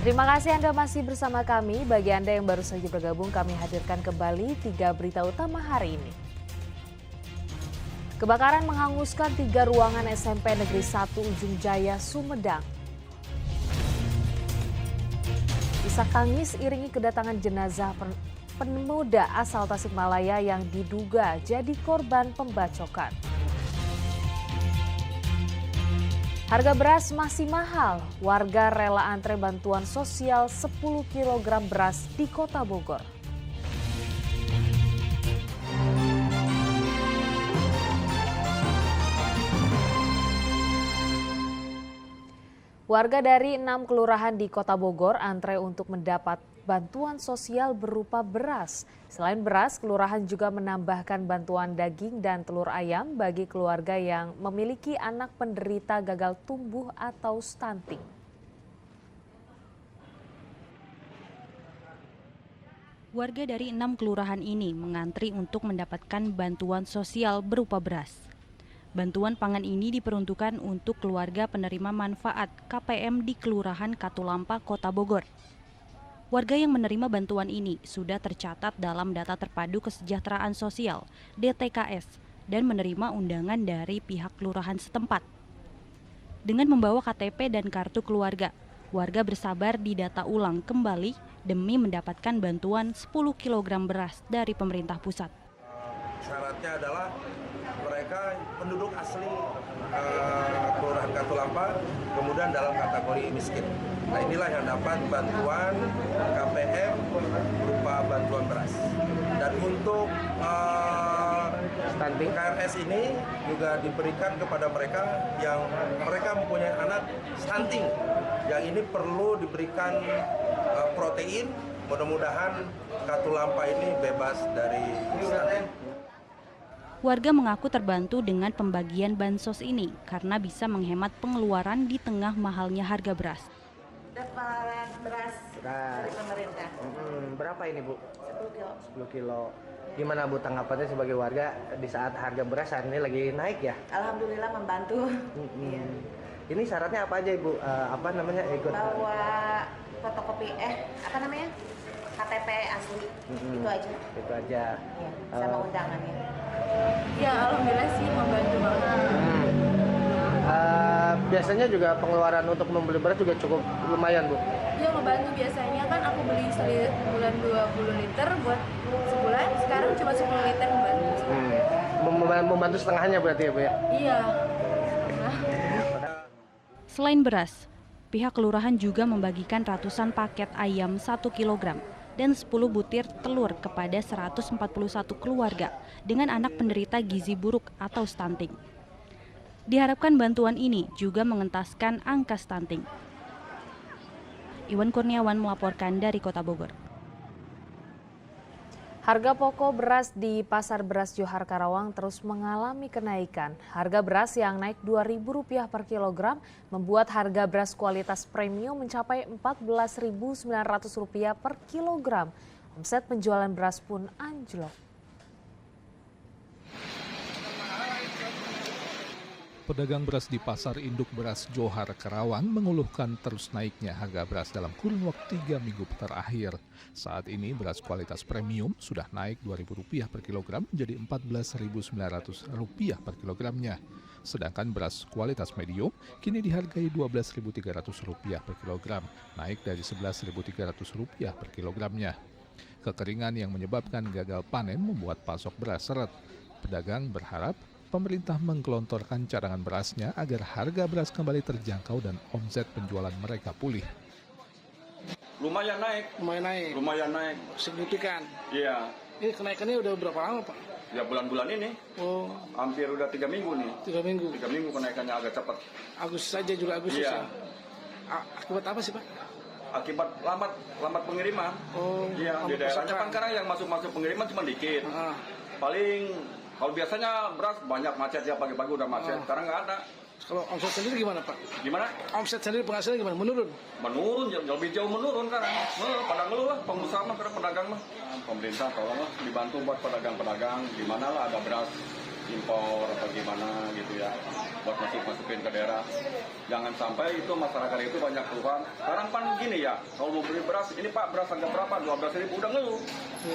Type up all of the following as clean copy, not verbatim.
Terima kasih Anda masih bersama kami. Bagi Anda yang baru saja bergabung, kami hadirkan kembali 3 berita utama hari ini. Kebakaran menghanguskan 3 ruangan SMP Negeri 1 Ujung Jaya, Sumedang. Isak tangis iringi kedatangan jenazah pemuda asal Tasikmalaya yang diduga jadi korban pembacokan. Harga beras masih mahal, warga rela antre bantuan sosial 10 kg beras di Kota Bogor. Warga dari 6 kelurahan di Kota Bogor antre untuk mendapat bantuan sosial berupa beras. Selain beras, kelurahan juga menambahkan bantuan daging dan telur ayam bagi keluarga yang memiliki anak penderita gagal tumbuh atau stunting. Warga dari 6 kelurahan ini mengantri untuk mendapatkan bantuan sosial berupa beras. Bantuan pangan ini diperuntukkan untuk keluarga penerima manfaat KPM di Kelurahan Katulampa, Kota Bogor. Warga yang menerima bantuan ini sudah tercatat dalam Data Terpadu Kesejahteraan Sosial (DTKS) dan menerima undangan dari pihak kelurahan setempat. Dengan membawa KTP dan kartu keluarga, warga bersabar didata ulang kembali demi mendapatkan bantuan 10 kg beras dari pemerintah pusat. Syaratnya adalah mereka penduduk asli Kelurahan Katulampa, kemudian dalam kategori miskin. Nah, inilah yang dapat bantuan KPM berupa bantuan beras. Dan untuk stunting KRS ini juga diberikan kepada mereka yang mereka mempunyai anak stunting. Yang ini perlu diberikan protein. Mudah-mudahan Katulampa ini bebas dari stunting. Warga mengaku terbantu dengan pembagian bansos ini karena bisa menghemat pengeluaran di tengah mahalnya harga beras. Dapat beras dari pemerintah. Berapa ini, Bu? 10 kilo. 10 kilo. Gimana, Bu, tanggapannya sebagai warga di saat harga beras saat ini lagi naik ya? Alhamdulillah membantu. Iya. Ini syaratnya apa aja, Ibu? Ikut? Bawa fotokopi, KTP asli. Itu aja. Itu aja. Iya, sama undangannya. Ya, alhamdulillah sih membantu banget. Biasanya juga pengeluaran untuk membeli beras juga cukup lumayan, Bu? Ya, ngebantu. Biasanya kan aku beli sebulan 20 liter buat sebulan, sekarang cuma 10 liter membantu. Membantu setengahnya berarti ya, Bu ya? Iya. Selain beras, pihak kelurahan juga membagikan ratusan paket ayam 1 kg dan 10 butir telur kepada 141 keluarga dengan anak penderita gizi buruk atau stunting. Diharapkan bantuan ini juga mengentaskan angka stunting. Iwan Kurniawan melaporkan dari Kota Bogor. Harga pokok beras di Pasar Beras Johar Karawang terus mengalami kenaikan. Harga beras yang naik Rp2.000 per kilogram membuat harga beras kualitas premium mencapai Rp14.900 per kilogram. Omset penjualan beras pun anjlok. Pedagang beras di Pasar Induk Beras Johar Karawang mengeluhkan terus naiknya harga beras dalam kurun waktu 3 minggu terakhir. Saat ini beras kualitas premium sudah naik Rp2.000 per kilogram menjadi Rp14.900 per kilogramnya. Sedangkan beras kualitas medium kini dihargai Rp12.300 per kilogram, naik dari Rp11.300 per kilogramnya. Kekeringan yang menyebabkan gagal panen membuat pasok beras seret. Pedagang berharap pemerintah menggelontorkan cadangan berasnya agar harga beras kembali terjangkau dan omset penjualan mereka pulih. Lumayan naik. Signifikan. Iya. Ini kenaikannya udah berapa lama, Pak? Ya bulan-bulan ini. Oh. Hampir udah 3 minggu nih. 3 minggu. 3 minggu kenaikannya agak cepat. Agustus saja juga Agustus. Iya. Ya. Akibat apa sih, Pak? Akibat lambat pengiriman. Oh. Iya. Di daerahnya kan sekarang yang masuk pengiriman cuma dikit. Paling kalau biasanya beras banyak macet ya, pagi-pagi udah macet. Sekarang nggak ada. Kalau omset sendiri gimana, Pak? Gimana? Omset sendiri penghasilan gimana? Menurun? Menurun, lebih jauh menurun sekarang. Pada ngeluh lah, pengusaha mah, pedagang mah. Pemerintah tolonglah dibantu buat pedagang-pedagang. Gimana lah ada beras impor atau gimana gitu ya, buat masukin ke daerah. Jangan sampai itu masyarakat itu banyak keluhan. Sekarang kan gini ya, kalau mau beli beras, ini Pak beras harga berapa? 12.000 udah ngeluh.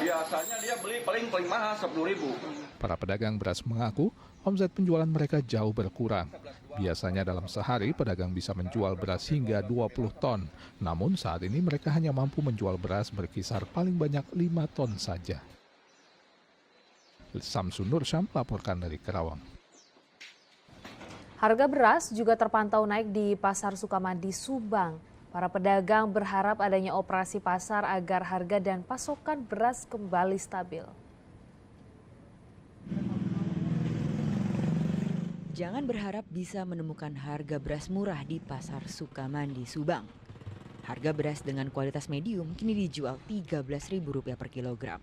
Biasanya dia beli paling mahal 10.000. Para pedagang beras mengaku omset penjualan mereka jauh berkurang. Biasanya dalam sehari pedagang bisa menjual beras hingga 20 ton. Namun saat ini mereka hanya mampu menjual beras berkisar paling banyak 5 ton saja. Samsun Nursyam melaporkan dari Karawang. Harga beras juga terpantau naik di Pasar Sukamandi, Subang. Para pedagang berharap adanya operasi pasar agar harga dan pasokan beras kembali stabil. Jangan berharap bisa menemukan harga beras murah di Pasar Sukamandi, Subang. Harga beras dengan kualitas medium kini dijual Rp13.000 per kilogram.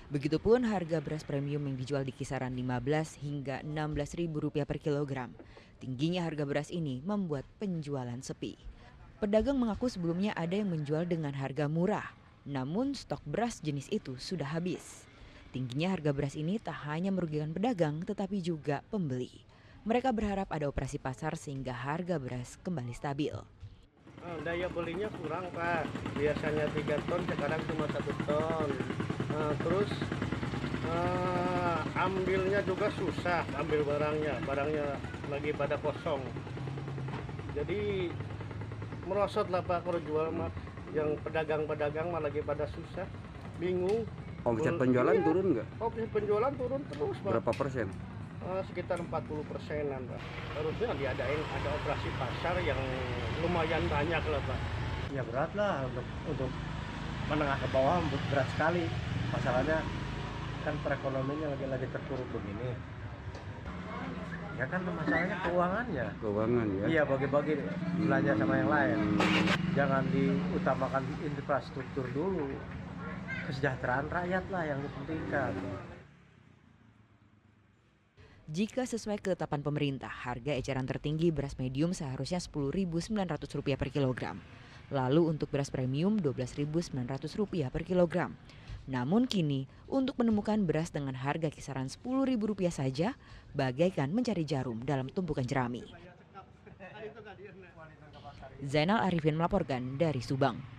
Begitupun harga beras premium yang dijual di kisaran Rp15 hingga Rp16.000 per kilogram. Tingginya harga beras ini membuat penjualan sepi. Pedagang mengaku sebelumnya ada yang menjual dengan harga murah, namun stok beras jenis itu sudah habis. Tingginya harga beras ini tak hanya merugikan pedagang tetapi juga pembeli. Mereka berharap ada operasi pasar sehingga harga beras kembali stabil. Daya belinya kurang Pak, biasanya 3 ton sekarang cuma 1 ton. Terus ambilnya juga susah, ambil barangnya lagi pada kosong. Jadi merosot lah Pak kalau jual mah, yang pedagang-pedagang mah lagi pada susah, bingung. Omset penjualan turun nggak? Omset penjualan turun terus Pak. Berapa persen? Sekitar 40%-an Pak. Harusnya diadain ada operasi pasar yang lumayan banyak lah Pak. Ya berat lah untuk menengah ke bawah, berat sekali. Masalahnya kan perekonomiannya lagi terpuruk begini. Ya kan masalahnya keuangannya. Keuangan ya? Iya, bagi-bagi belanja sama yang lain. Jangan diutamakan infrastruktur dulu. Kesejahteraan rakyat lah yang dipentingkan. Jika sesuai ketetapan pemerintah, harga eceran tertinggi beras medium seharusnya Rp10.900 per kilogram. Lalu untuk beras premium Rp12.900 per kilogram. Namun kini untuk menemukan beras dengan harga kisaran Rp10.000 saja bagaikan mencari jarum dalam tumpukan jerami. Zainal Arifin melaporkan dari Subang.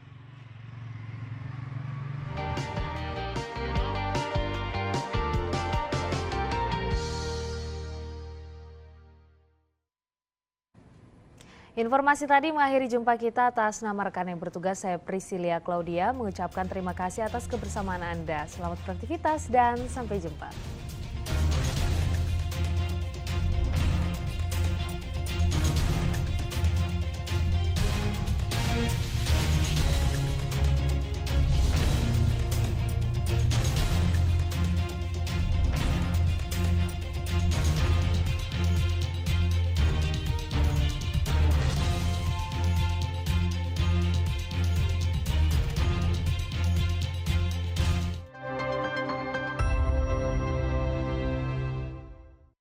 Informasi tadi mengakhiri jumpa kita. Atas nama rekan yang bertugas, saya Priscilia Claudia mengucapkan terima kasih atas kebersamaan Anda. Selamat beraktivitas dan sampai jumpa.